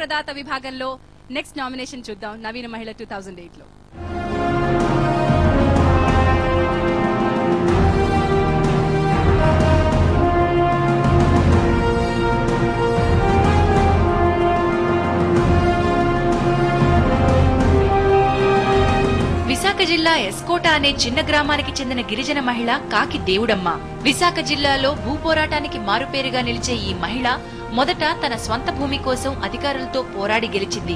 ప్రదాత విభాగంలో next nomination చూద్దాం. నవీన మహిళ 2008 లో విశాఖ జిల్లా ఎస్కోట అనే చిన్న గ్రామానికి చెందిన గిరిజన మహిళ కాకి దేవుడమ్మ. విశాఖ జిల్లాలో భూపోరాటానికి మారుపేరుగా నిలిచే ఈ మహిళ మొదట తన స్వంత భూమి కోసం అధికారులతో పోరాడి గెలిచింది.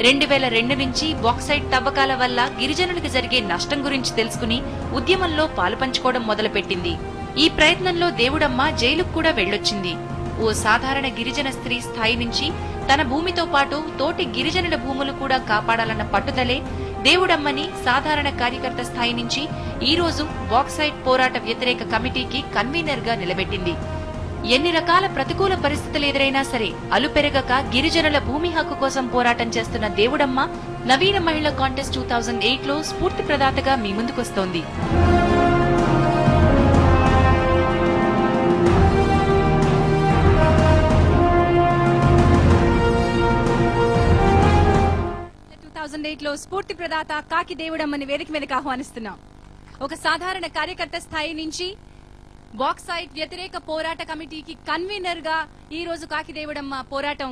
2002 నుంచి బాక్సైట్ తవ్వకాల వల్ల గిరిజనులకు జరిగే నష్టం గురించి తెలుసుకుని ఉద్యమంలో పాలుపంచుకోవడం మొదలుపెట్టింది. ఈ ప్రయత్నంలో దేవుడమ్మ జైలుకు కూడా వెళ్లొచ్చింది. ఓ సాధారణ గిరిజన స్త్రీ స్థాయి నుంచి తన భూమితో పాటు తోటి గిరిజనుల భూములు కూడా కాపాడాలన్న పట్టుదలే దేవుడమ్మని సాధారణ కార్యకర్త స్థాయి నుంచి ఈ రోజు బాక్సైట్ పోరాట వ్యతిరేక కమిటీకి కన్వీనర్ గా నిలబెట్టింది. ఎన్ని రకాల ప్రతికూల పరిస్థితులు ఎదురైనా సరే అలుపెరగక గిరిజనుల భూమి హక్కు కోసం పోరాటం చేస్తున్న దేవుడమ్మ నవీన మహిళ కాంటెస్ట్ 2008 లో స్ఫూర్తి ప్రదాతగా మీ ముందుకొస్తోంది. లో స్ఫూర్తి ప్రదాత కాకి దేవుడమ్మని వేదిక మీదకి ఆహ్వానిస్తున్నాం. ఒక సాధారణ కార్యకర్త స్థాయి నుంచి బాక్సైట్ వ్యతిరేక పోరాట కమిటీకి కన్వీనర్ గా ఈ రోజు కాకి దేవుడమ్మ పోరాటం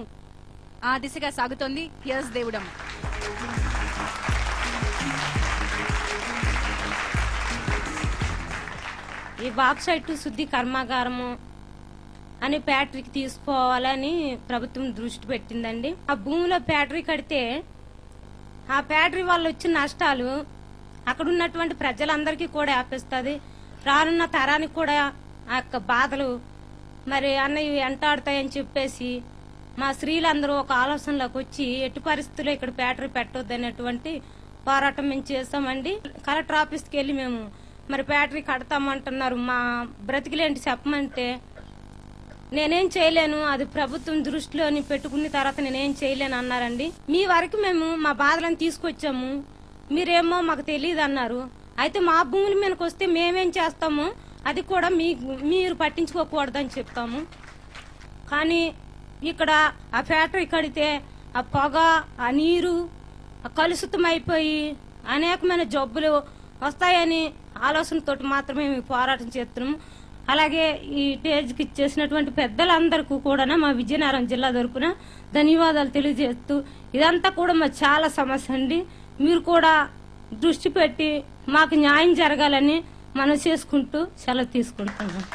ఆ దిశగా సాగుతోంది. హియర్స్ దేవుడమ్మ. ఈ బాక్సైట్ శుద్ధి కర్మాగారము అని ఫ్యాక్టరీకి తీసుకోవాలని ప్రభుత్వం దృష్టి పెట్టిందండి. ఆ భూమిలో ఫ్యాక్టరీ కడితే ఆ ఫ్యాక్టరీ వల్ల వచ్చిన నష్టాలు అక్కడ ఉన్నటువంటి ప్రజలందరికీ కూడా ఆపేస్తుంది. రానున్న తరానికి కూడా ఆ యొక్క బాధలు మరి అన్నయ్య వెంటాడుతాయని చెప్పేసి మా స్త్రీలందరూ ఒక ఆలోచనలోకి వచ్చి ఎట్టి పరిస్థితుల్లో ఇక్కడ ఫ్యాక్టరీ పెట్టొద్దు అనేటువంటి పోరాటం మేము చేస్తామండి. కలెక్టర్ ఆఫీస్కి వెళ్ళి మేము మరి ఫ్యాక్టరీ కడతామంటున్నారు, మా బ్రతికిలేంటి చెప్పమంటే నేనేం చేయలేను, అది ప్రభుత్వం దృష్టిలోని పెట్టుకున్న తర్వాత నేనేం చేయలేను అన్నారండి. మీ వరకు మేము మా బాధలను తీసుకొచ్చాము, మీరేమో మాకు తెలియదు అన్నారు. అయితే మా భూముల మీదకి వస్తే మేమేం చేస్తాము అది కూడా మీరు పట్టించుకోకూడదని చెప్తాము. కానీ ఇక్కడ ఆ ఫ్యాక్టరీ కడితే ఆ పొగ ఆ నీరు కలుషితమైపోయి అనేకమైన జబ్బులు వస్తాయని ఆలోచనతోటి మాత్రమే మేము పోరాటం చేస్తున్నాము. అలాగే ఈ స్టేజ్కి ఇచ్చేసినటువంటి పెద్దలందరికీ కూడా మా విజయనగరం జిల్లా తరపున ధన్యవాదాలు తెలియజేస్తూ ఇదంతా కూడా మా చాలా సమస్య అండి. మీరు కూడా దృష్టి పెట్టి మాకు న్యాయం జరగాలని మనం చేసుకుంటూ సెలవు తీసుకుంటున్నాం.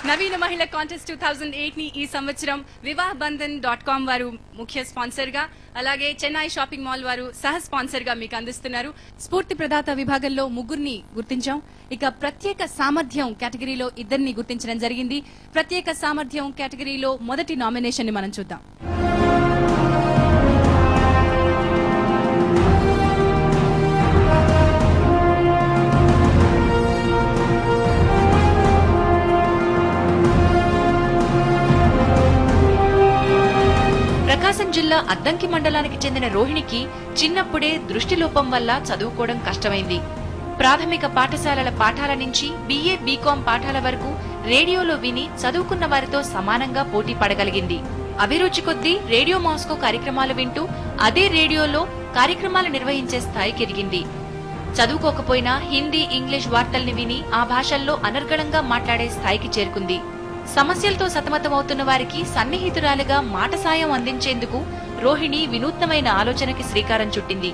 నవీన మహిళ కాంటెస్ట్ 2008 ని ఈ సంవత్సరం వివాహబంధన్.com వారు ముఖ్య స్పాన్సర్ గా, అలాగే చెన్నై షాపింగ్ మాల్ వారు సహ స్పాన్సర్ గా మీకు అందిస్తున్నారు. స్ఫూర్తి ప్రదాత విభాగంలో 3 గుర్తించాం. ఇక ప్రత్యేక సామర్థ్యం కేటగిరీలో 2 గుర్తించడం జరిగింది. ప్రత్యేక సామర్థ్యం కేటగిరీలో మొదటి నామినేషన్ ని మనం చూద్దాం. ప్రకాశం జిల్లా అద్దంకి మండలానికి చెందిన రోహిణికి చిన్నప్పుడే దృష్టిలోపం వల్ల చదువుకోవడం కష్టమైంది. ప్రాథమిక పాఠశాలల పాఠాల నుంచి BA BCom పాఠాల వరకు రేడియోలో విని చదువుకున్న వారితో సమానంగా పోటీ పడగలిగింది. అభిరుచి కొద్దీ రేడియో మాస్కో కార్యక్రమాలు వింటూ అదే రేడియోలో కార్యక్రమాలు నిర్వహించే స్థాయికి ఎదిగింది. చదువుకోకపోయినా హిందీ ఇంగ్లీష్ వార్తల్ని విని ఆ భాషల్లో అనర్గళంగా మాట్లాడే స్థాయికి చేరుకుంది. సమస్యలతో సతమతమవుతున్న వారికి సన్నిహితురాలిగా మాట సాయం అందించేందుకు రోహిణి వినూత్నమైన ఆలోచనకి శ్రీకారం చుట్టింది.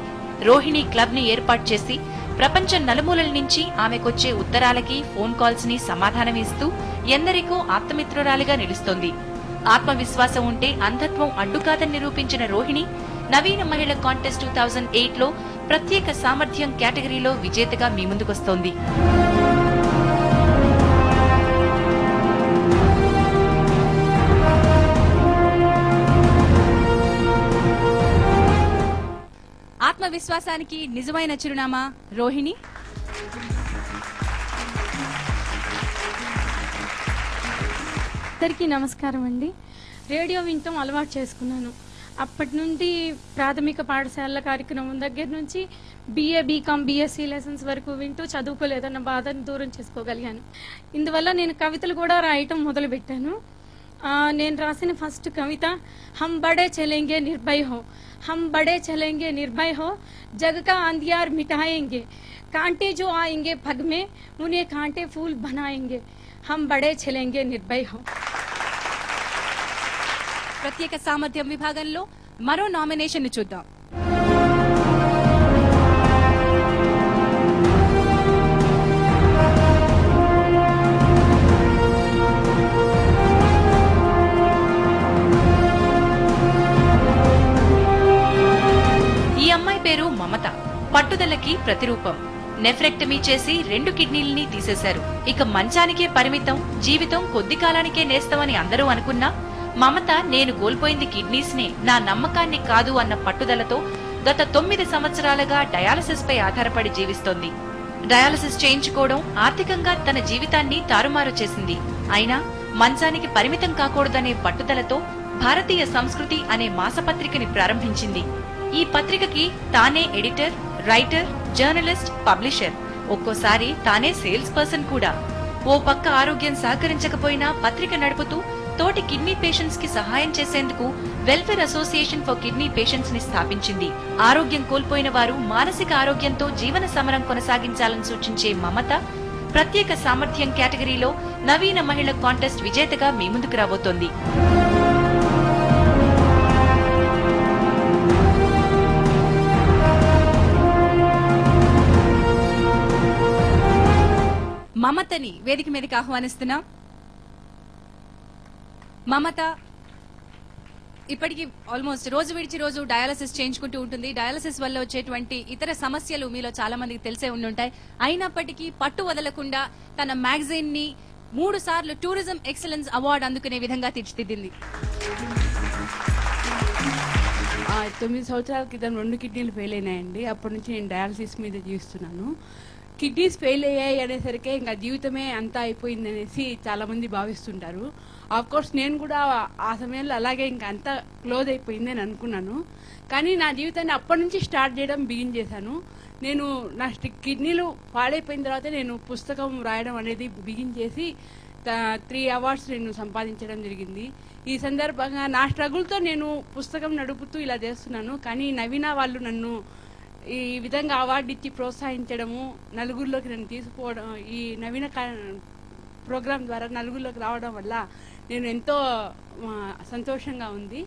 రోహిణి క్లబ్ ని ఏర్పాటు చేసి ప్రపంచం నలుమూలల నుంచి ఆమెకొచ్చే ఉత్తరాలకి ఫోన్ కాల్స్ ని సమాధానమిస్తూ ఎందరికో ఆప్తమిత్రురాలిగా నిలుస్తోంది. ఆత్మవిశ్వాసం ఉంటే అంధత్వం అడ్డుకాదని నిరూపించిన రోహిణి నవీన మహిళ కాంటెస్ట్ 2008 లో ప్రత్యేక సామర్థ్యం కేటగిరీలో విజేతగా మీ ముందుకొస్తోంది. ఆత్మవిశ్వాసానికి నిజమైన చిరునామా రోహిణి. అందరికీ నమస్కారం అండి. రేడియో వింటాం అలవాటు చేసుకున్నాను. అప్పటి నుండి ప్రాథమిక పాఠశాలల కార్యక్రమం దగ్గర నుంచి BA BCom BSc లెసన్స్ వరకు వింటూ చదువుకోలేదన్న బాధను దూరం చేసుకోగలిగాను. ఇందువల్ల నేను కవితలు కూడా రాయటం మొదలుపెట్టాను. నేను రాసిన ఫస్ట్ కవిత हम बड़े चलेंगे निर्भय हो, हम बड़े चलेंगे निर्भय हो, जग का अंधियार मिटाएंगे, कांटे जो आएंगे पग में उन्हें कांटे फूल बनाएंगे, हम बड़े चलेंगे निर्भय हो. ప్రత్యేక సామర్థ్యం విభాగంలో మరో నామినేషన్ చూద్దాం. ఈ అమ్మాయి పేరు మమత. పట్టుదలకి ప్రతిరూపం. నెఫ్రెక్టమీ చేసి 2 కిడ్నీల్ని తీసేశారు. ఇక మంచానికే పరిమితం, జీవితం కొద్ది కాలానికే నేస్తమని అందరూ అనుకున్నా మమత నేను కోల్పోయింది కిడ్నీస్ నే, నా నమ్మకాన్ని కాదు అన్న పట్టుదలతో గత 9 సంవత్సరాలుగా డయాలసిస్ పై ఆధారపడి జీవిస్తోంది. డయాలసిస్ చేయించుకోవడం ఆర్థికంగా తన జీవితాన్ని తారుమారు చేసింది. అయినా మంచానికి పరిమితం కాకూడదనే పట్టుదలతో భారతీయ సంస్కృతి అనే మాసపత్రికని ప్రారంభించింది. ఈ పత్రికకి తానే ఎడిటర్, రైటర్, జర్నలిస్ట్, పబ్లిషర్, ఒక్కోసారి తానే సేల్స్ పర్సన్ కూడా. ఓ పక్క ఆరోగ్యం సహకరించకపోయినా పత్రిక నడుపుతూ తోటి కిడ్నీ పేషెంట్స్ కి సహాయం చేసేందుకు welfare association for kidney patients ని స్థాపించింది. ఆరోగ్యం కోల్పోయిన వారు మానసిక ఆరోగ్యంతో జీవన సమరం కొనసాగించాలని సూచించే మమత ప్రత్యేక సామర్థ్యం కేటగిరీలో నవీన మహిళ కాంటెస్ట్ విజేతగా మీ ముందుకు రాబోతోంది. మమతని వేదిక మీదకి ఆహ్వానిస్తున్నాం. మమత ఇప్పటికి ఆల్మోస్ట్ రోజు విడిచి రోజు డయాలసిస్ చేయించుకుంటూ ఉంటుంది. డయాలసిస్ వల్ల వచ్చేటువంటి ఇతర సమస్యలు మీలో చాలా మందికి తెలిసే ఉండుంటాయి. అయినప్పటికీ పట్టు వదలకుండా తన మ్యాగజైన్ ని 3 సార్లు టూరిజం ఎక్సలెన్స్ అవార్డు అందుకునే విధంగా తీర్చిదిద్దింది. 9 సంవత్సరాల క్రితం 2 కిడ్నీలు ఫెయిల్ అయినాయండి. అప్పటి నుంచి నేను డయాలసిస్ మీద జీవిస్తున్నాను. కిడ్నీస్ ఫెయిల్ అయ్యాయి అనేసరికి ఇంకా జీవితమే అంతా అయిపోయింది అనేసి చాలా మంది భావిస్తుంటారు. ఆఫ్ కోర్స్ నేను కూడా ఆ సమయంలో అలాగే ఇంకా అంతా క్లోజ్ అయిపోయింది అని అనుకున్నాను. కానీ నా జీవితాన్ని అప్పటి నుంచి స్టార్ట్ చేయడం బిగిన్ చేశాను. నేను నా కిడ్నీలు పాడైపోయిన తర్వాత నేను పుస్తకం రాయడం అనేది బిగిన్ చేసి 3 అవార్డ్స్ నేను సంపాదించడం జరిగింది. ఈ సందర్భంగా నా స్ట్రగుల్తో నేను పుస్తకం నడుపుతూ ఇలా చేస్తున్నాను. కానీ నవీన వాళ్ళు నన్ను ఈ విధంగా అవార్డు ఇచ్చి ప్రోత్సహించడము, నలుగురిలోకి నన్ను తీసుకుపోవడం, ఈ నవీన ప్రోగ్రాం ద్వారా నలుగురిలోకి రావడం వల్ల నేను ఎంతో సంతోషంగా ఉంది.